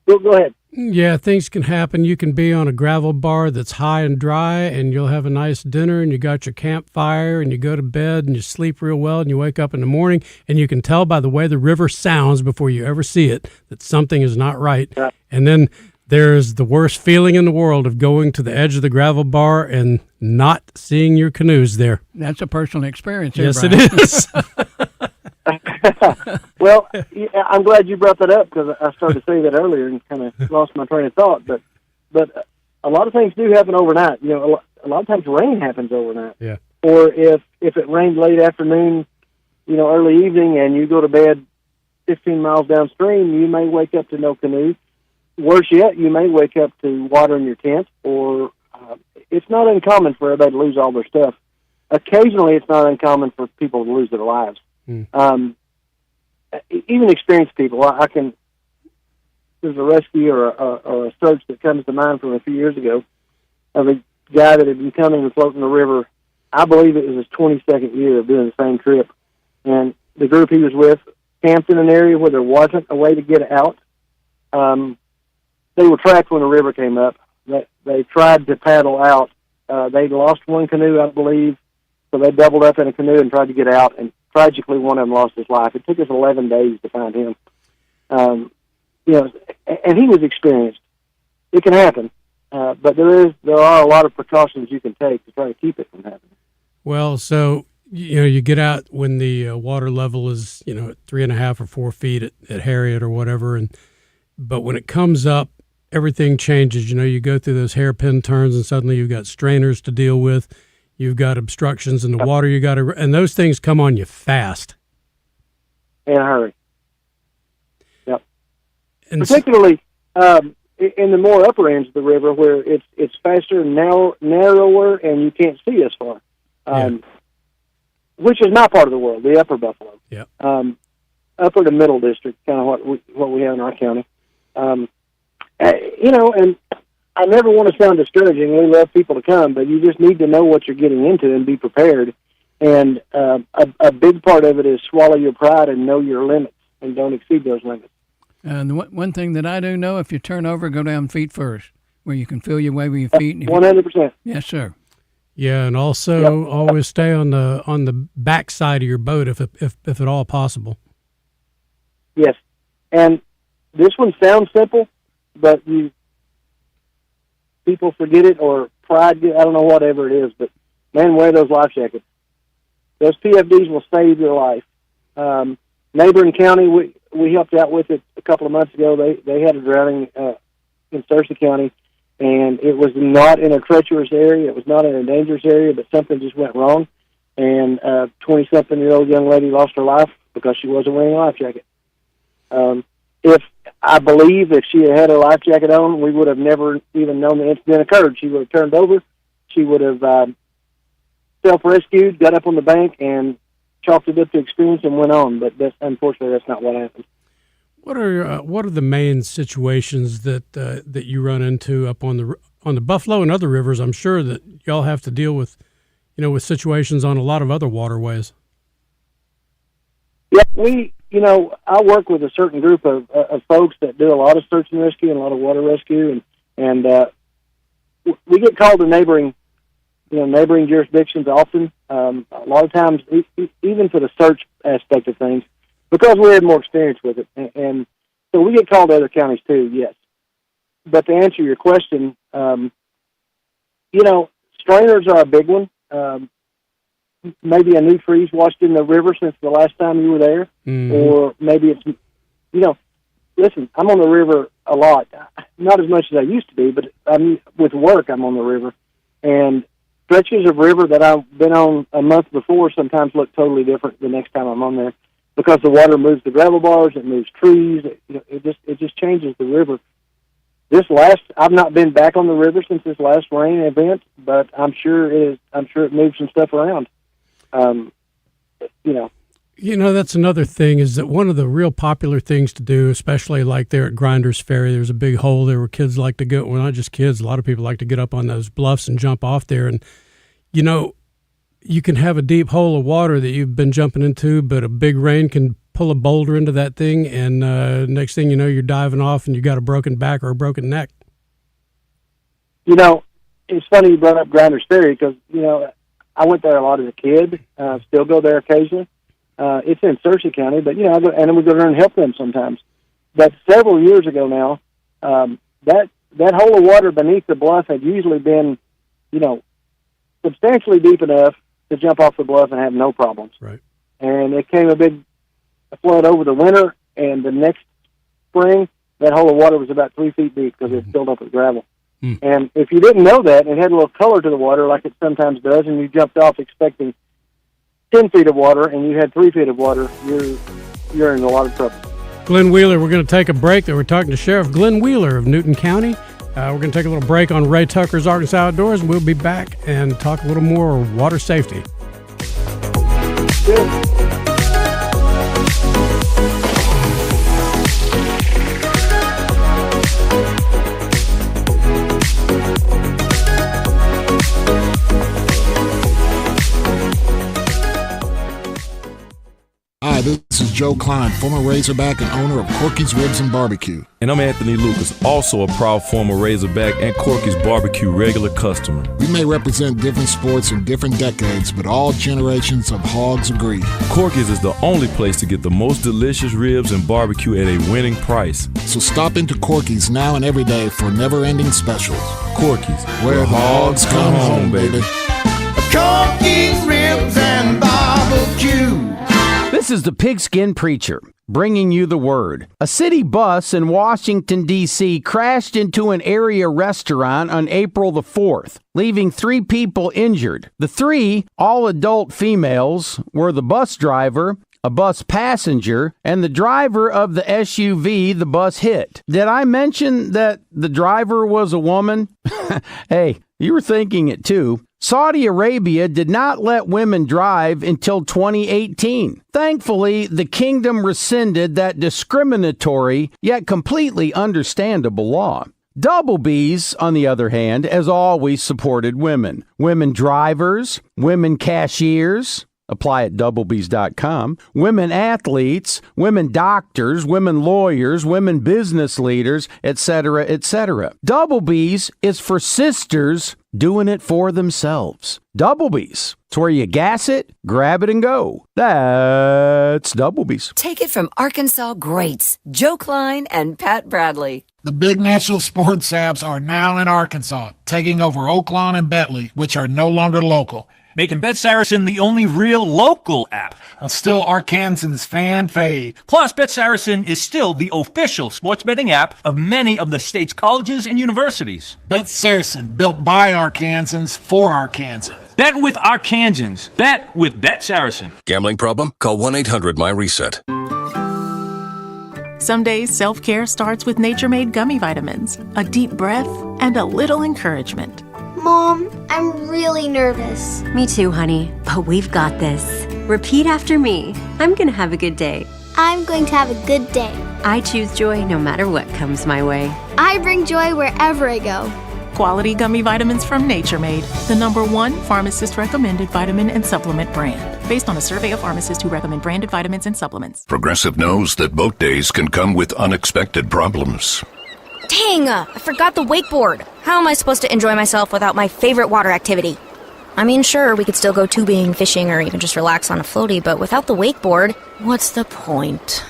go ahead.
Yeah, things can happen. You can be on a gravel bar that's high and dry, and you'll have a nice dinner, and you got your campfire, and you go to bed, and you sleep real well, and you wake up in the morning, and you can tell by the way the river sounds before you ever see it that something is not right. Yeah. And then there's the worst feeling in the world of going to the edge of the gravel bar and not seeing your canoes there.
That's a personal experience.
Yes,
Brian.
it is.
Well, I'm glad you brought that up, because I started to say that earlier and kind of lost my train of thought. But a lot of things do happen overnight. You know, a lot of times rain happens overnight.
Yeah.
Or if it rained late afternoon, you know, early evening, and you go to bed 15 miles downstream, you may wake up to no canoe. Worse yet, you may wake up to water in your tent, or it's not uncommon for everybody to lose all their stuff. Occasionally, it's not uncommon for people to lose their lives. Even experienced people, there's a rescue or a search that comes to mind from a few years ago of a guy that had been coming and floating the river. I believe it was his 22nd year of doing the same trip. And the group he was with camped in an area where there wasn't a way to get out. They were trapped when the river came up. They tried to paddle out. They lost one canoe, I believe, so they doubled up in a canoe and tried to get out, and tragically one of them lost his life. It took us 11 days to find him. You know, and he was experienced. It can happen, but there are a lot of precautions you can take to try to keep it from happening.
Well, so you get out when the water level is at 3.5 or 4 feet at Harriet or whatever, but when it comes up, everything changes. You go through those hairpin turns, and suddenly you've got strainers to deal with. You've got obstructions in the water. And those things come on you fast.
In a hurry. Yep.
And
particularly in the more upper ends of the river, where it's faster and narrower, and you can't see as far. Which is not part of the world, the upper Buffalo.
Yeah.
Upper to middle district, kind of what we have in our county. And I never want to sound discouraging. We love people to come, but you just need to know what you're getting into and be prepared. And a big part of it is swallow your pride and know your limits and don't exceed those limits.
And the one thing that I do know, if you turn over, go down feet first, where you can feel your way with your feet.
100%.
Yes, sir.
Yeah, and also always stay on the back side of your boat if at all possible.
Yes, and this one sounds simple, but people forget it or pride. I don't know whatever it is, but man, wear those life jackets. Those PFDs will save your life. Neighboring county, we helped out with it a couple of months ago. They had a drowning in Searcy County, and it was not in a treacherous area. It was not in a dangerous area, but something just went wrong, and a 20-something-year-old young lady lost her life because she wasn't wearing a life jacket. If she had her life jacket on, we would have never even known the incident occurred. She would have turned over. She would have self-rescued, got up on the bank, and chalked it up to experience and went on. But unfortunately, that's not what happened.
What are the main situations that you run into up on the Buffalo and other rivers? I'm sure that y'all have to deal with, with situations on a lot of other waterways.
Yeah, I work with a certain group of folks that do a lot of search and rescue and a lot of water rescue, and we get called to neighboring jurisdictions often. A lot of times, even for the search aspect of things, because we have more experience with it, and so we get called to other counties too. Yes, but to answer your question, strainers are a big one. Maybe a new freeze washed in the river since the last time you were there, or maybe it's, listen, I'm on the river a lot, not as much as I used to be, but with work I'm on the river, and stretches of river that I've been on a month before sometimes look totally different the next time I'm on there, because the water moves the gravel bars, it moves trees, it just changes the river. I've not been back on the river since this last rain event, but I'm sure it moved some stuff around.
That's another thing, is that one of the real popular things to do, especially like there at Grinders Ferry, there's a big hole there where kids like to go, well, not just kids, a lot of people like to get up on those bluffs and jump off there. And, you can have a deep hole of water that you've been jumping into, but a big rain can pull a boulder into that thing, and next thing you know, you're diving off and you got a broken back or a broken neck.
It's funny you brought up Grinders Ferry, because, I went there a lot as a kid, still go there occasionally. It's in Searcy County, but, I go, and then we go there and help them sometimes. But several years ago now, that hole of water beneath the bluff had usually been, substantially deep enough to jump off the bluff and have no problems.
Right.
And it came a big flood over the winter, and the next spring, that hole of water was about 3 feet deep because it filled up with gravel. And if you didn't know that, it had a little color to the water like it sometimes does, and you jumped off expecting 10 feet of water and you had 3 feet of water, you're in a lot of trouble.
Glenn Wheeler, we're going to take a break. We're talking to Sheriff Glenn Wheeler of Newton County. We're going to take a little break on Ray Tucker's Arkansas Outdoors, and we'll be back and talk a little more water safety.
Good.
Hi, this is Joe Klein, former Razorback and owner of Corky's Ribs and Barbecue.
And I'm Anthony Lucas, also a proud former Razorback and Corky's Barbecue regular customer.
We may represent different sports in different decades, but all generations of hogs agree.
Corky's is the only place to get the most delicious ribs and barbecue at a winning price.
So stop into Corky's now and every day for never-ending specials.
Corky's,
where the hogs come home, baby.
Corky's Ribs and Barbecue.
This is the Pigskin Preacher, bringing you the word. A city bus in Washington, D.C. crashed into an area restaurant on April the 4th, leaving 3 people injured. The 3, all adult females, were the bus driver, a bus passenger, and the driver of the SUV the bus hit. Did I mention that the driver was a woman? Hey, you were thinking it too. Saudi Arabia did not let women drive until 2018. Thankfully, the kingdom rescinded that discriminatory yet completely understandable law. Double B's, on the other hand, has always supported women. Women drivers, women cashiers,
apply at doublebees.com. Women athletes, women doctors, women lawyers, women business leaders, etc., etc. Double B's is for sisters doing it for themselves. Double B's. It's where you gas it, grab it, and go. That's Double B's.
Take it from Arkansas greats Joe Klein and Pat Bradley.
The big natural sports apps are now in Arkansas, taking over Oaklawn and Bentley, which are no longer local.
Making Bet Saracen the only real local app.
Still Arkansans' fan fave.
Plus, Bet Saracen is still the official sports betting app of many of the state's colleges and universities.
Bet Saracen, built by Arkansans for Arkansans.
Bet with Arkansans. Bet with Bet Saracen.
Gambling problem? Call 1-800-MY-RESET.
Some days, self-care starts with Nature Made gummy vitamins, a deep breath, and a little encouragement.
Mom, I'm really nervous.
Me too, honey, but we've got this. Repeat after me. I'm gonna have a good day.
I'm going to have a good day.
I choose joy no matter what comes my way.
I bring joy wherever I go.
Quality gummy vitamins from Nature Made, the #1 pharmacist-recommended vitamin and supplement brand, based on a survey of pharmacists who recommend branded vitamins and supplements.
Progressive knows that boat days can come with unexpected problems.
Dang, I forgot the wakeboard. How am I supposed to enjoy myself without my favorite water activity? I mean, sure, we could still go tubing, fishing, or even just relax on a floaty, but without the wakeboard, what's the point?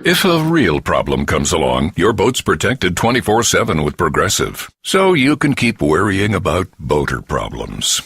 If a real problem comes along, your boat's protected 24/7 with Progressive, so you can keep worrying about boater problems.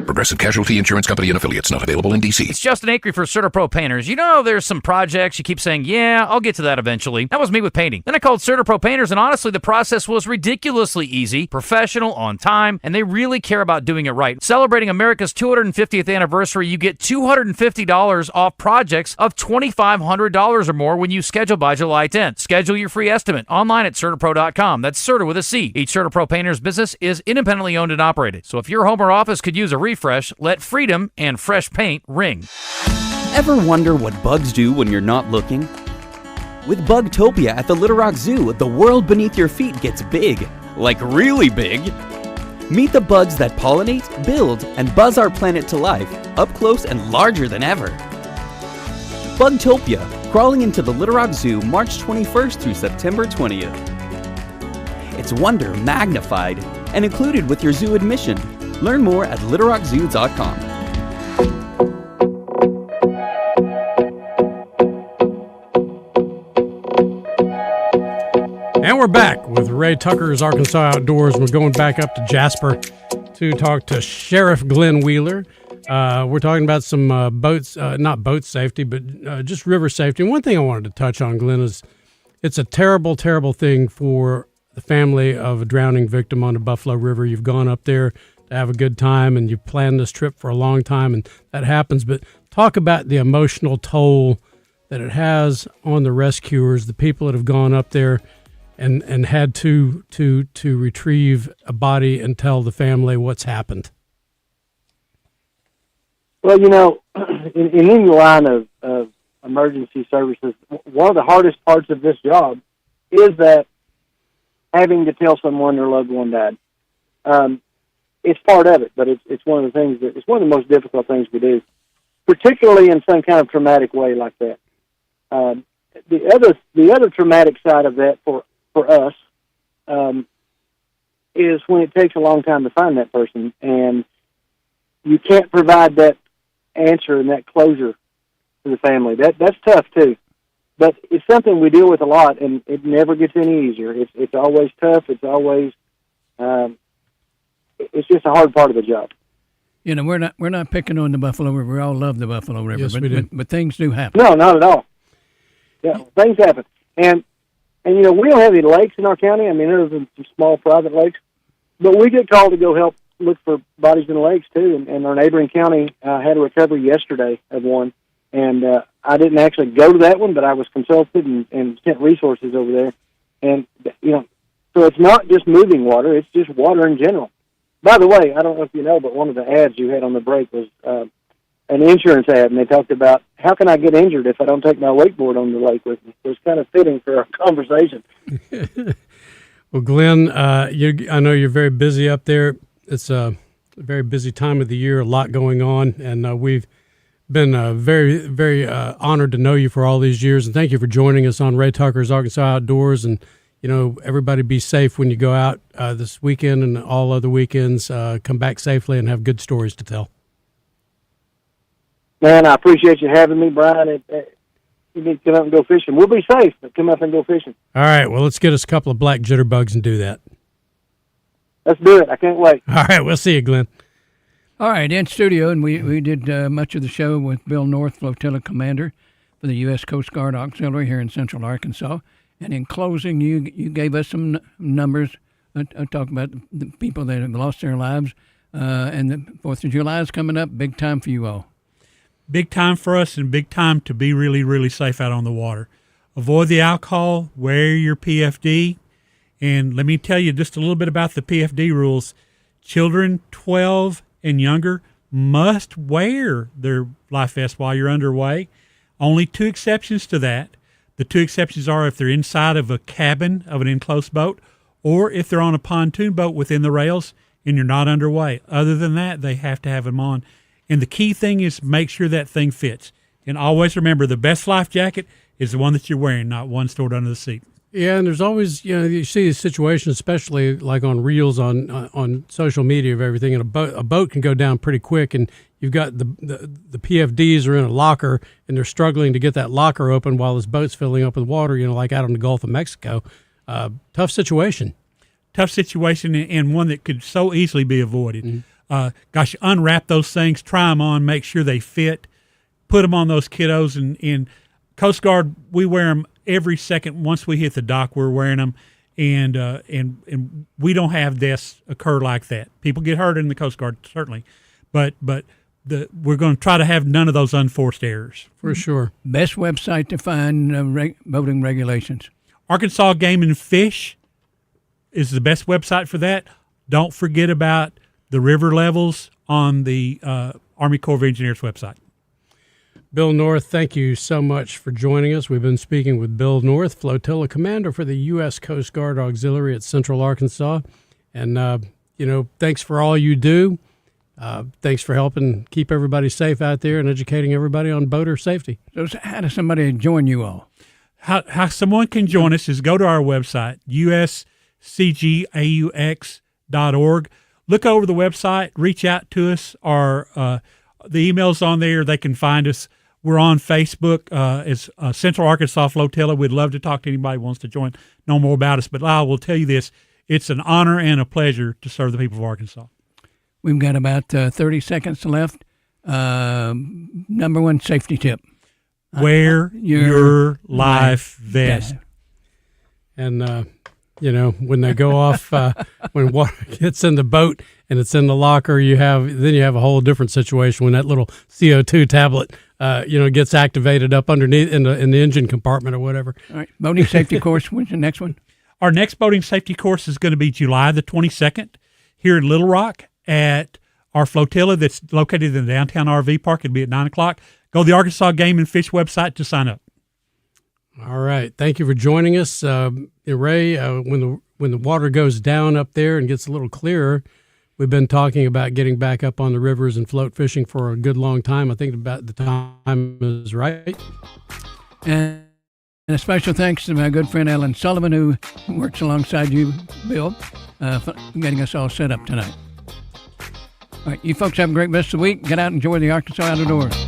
Progressive Casualty Insurance Company and Affiliates, not available in D.C.
It's Justin Acri for CertaPro Painters. You know, there's some projects you keep saying, yeah, I'll get to that eventually. That was me with painting. Then I called CertaPro Painters, and honestly, the process was ridiculously easy, professional, on time, and they really care about doing it right. Celebrating America's 250th anniversary, you get $250 off projects of $2,500 or more when you schedule by July 10th. Schedule your free estimate online at CertaPro.com. That's Certa with a C. Each CertaPro Painters business is independently owned and operated. So if your home or office could use a refresh, let freedom and fresh paint ring.
Ever wonder what bugs do when you're not looking? With Bugtopia at the Little Rock Zoo, the world beneath your feet gets big. Like really big. Meet the bugs that pollinate, build, and buzz our planet to life, up close and larger than ever. Bugtopia, crawling into the Little Rock Zoo March 21st through September 20th. It's wonder magnified and included with your zoo admission. Learn more at littlerockzoo.com.
And we're back with Ray Tucker's Arkansas Outdoors. We're going back up to Jasper to talk to Sheriff Glenn Wheeler. We're talking about some boats, not boat safety, but just river safety. And one thing I wanted to touch on, Glenn, is it's a terrible, terrible thing for the family of a drowning victim on the Buffalo River. You've gone up there to have a good time, and you've planned this trip for a long time, and that happens. But talk about the emotional toll that it has on the rescuers, the people that have gone up there and had to retrieve a body and tell the family what's happened.
Well, you know, in any line of emergency services, one of the hardest parts of this job is that having to tell someone their loved one died. It's part of it, but it's one of the things it's one of the most difficult things we do, particularly in some kind of traumatic way like that. The other traumatic side of that for us is when it takes a long time to find that person, and you can't provide that answer and that closure to the family. That's tough too, but it's something we deal with a lot, and it never gets any easier. It's always tough. It's always it's just a hard part of the job.
You know, we're not picking on the Buffalo River. We all love the Buffalo River,
Yes, we do.
but things do happen.
No, not at all. Yeah, things happen, and you know, we don't have any lakes in our county. I mean, other than some small private lakes, but we get called to go help look for bodies in the lakes too. And our neighboring county had a recovery yesterday of one, and I didn't actually go to that one, but I was consulted and sent resources over there. And you know, so it's not just moving water; it's just water in general. By the way, I don't know if you know, but one of the ads you had on the break was an insurance ad, and they talked about how can I get injured if I don't take my wakeboard on the lake with me. It was kind of fitting for our conversation.
Well, Glenn, I know you're very busy up there. It's a very busy time of the year, a lot going on, and we've been very, very honored to know you for all these years, and thank you for joining us on Ray Tucker's Arkansas Outdoors. And everybody be safe when you go out this weekend and all other weekends. Come back safely and have good stories to tell.
Man, I appreciate you having me, Brian. You need to come up and go fishing. We'll be safe, but come up and go fishing.
All right, well, let's get us a couple of black jitterbugs and do that.
Let's do it. I can't wait.
All right, we'll see you, Glenn.
All right, in studio, and we did much of the show with Bill North, Flotilla Commander for the U.S. Coast Guard Auxiliary here in Central Arkansas. And in closing, you gave us some numbers, talk about the people that have lost their lives, and the 4th of July is coming up, big time for you all.
Big time for us and big time to be really, really safe out on the water. Avoid the alcohol, wear your PFD, and let me tell you just a little bit about the PFD rules. Children 12 and younger must wear their life vest while you're underway. Only 2 exceptions to that. The 2 exceptions are if they're inside of a cabin of an enclosed boat or if they're on a pontoon boat within the rails and you're not underway. Other than that, they have to have them on. And the key thing is make sure that thing fits. And always remember, the best life jacket is the one that you're wearing, not one stored under the seat.
Yeah, and there's always, you see these situations, especially like on reels on social media of everything, and a boat can go down pretty quick, and you've got the PFDs are in a locker, and they're struggling to get that locker open while this boat's filling up with water, like out in the Gulf of Mexico. Tough situation.
Tough situation, and one that could so easily be avoided. Gosh, unwrap those things, try them on, make sure they fit, put them on those kiddos, and Coast Guard, we wear them every second. Once we hit the dock, we're wearing them, and we don't have deaths occur like that. People get hurt in the Coast Guard, certainly, but we're going to try to have none of those unforced errors.
For sure.
Best website to find boating regulations?
Arkansas Game and Fish is the best website for that. Don't forget about the river levels on the Army Corps of Engineers website.
Bill North, thank you so much for joining us. We've been speaking with Bill North, Flotilla Commander for the U.S. Coast Guard Auxiliary at Central Arkansas. And, thanks for all you do. Thanks for helping keep everybody safe out there and educating everybody on boater safety.
So how does somebody join you all?
How someone can join us is go to our website, uscgaux.org. Look over the website, reach out to us, or the email's on there. They can find us. We're on Facebook as Central Arkansas Flotilla. We'd love to talk to anybody who wants to join, know more about us. But I will tell you this, it's an honor and a pleasure to serve the people of Arkansas.
We've got about 30 seconds left. Number one safety tip.
Wear your life vest.
And, when they go off, when water gets in the boat and it's in the locker, you have a whole different situation when that little CO2 tablet, gets activated up underneath in the engine compartment or whatever.
All right. Boating safety course. When's the next one?
Our next boating safety course is going to be July the 22nd here in Little Rock at our flotilla that's located in the downtown RV park. It'll be at 9:00. Go to the Arkansas Game and Fish website to sign up.
All right. Thank you for joining us. Ray, when the water goes down up there and gets a little clearer, we've been talking about getting back up on the rivers and float fishing for a good long time. I think about the time is right.
And a special thanks to my good friend Ellen Sullivan, who works alongside you, Bill, for getting us all set up tonight. All right, you folks have a great rest of the week. Get out and enjoy the Arkansas outdoors.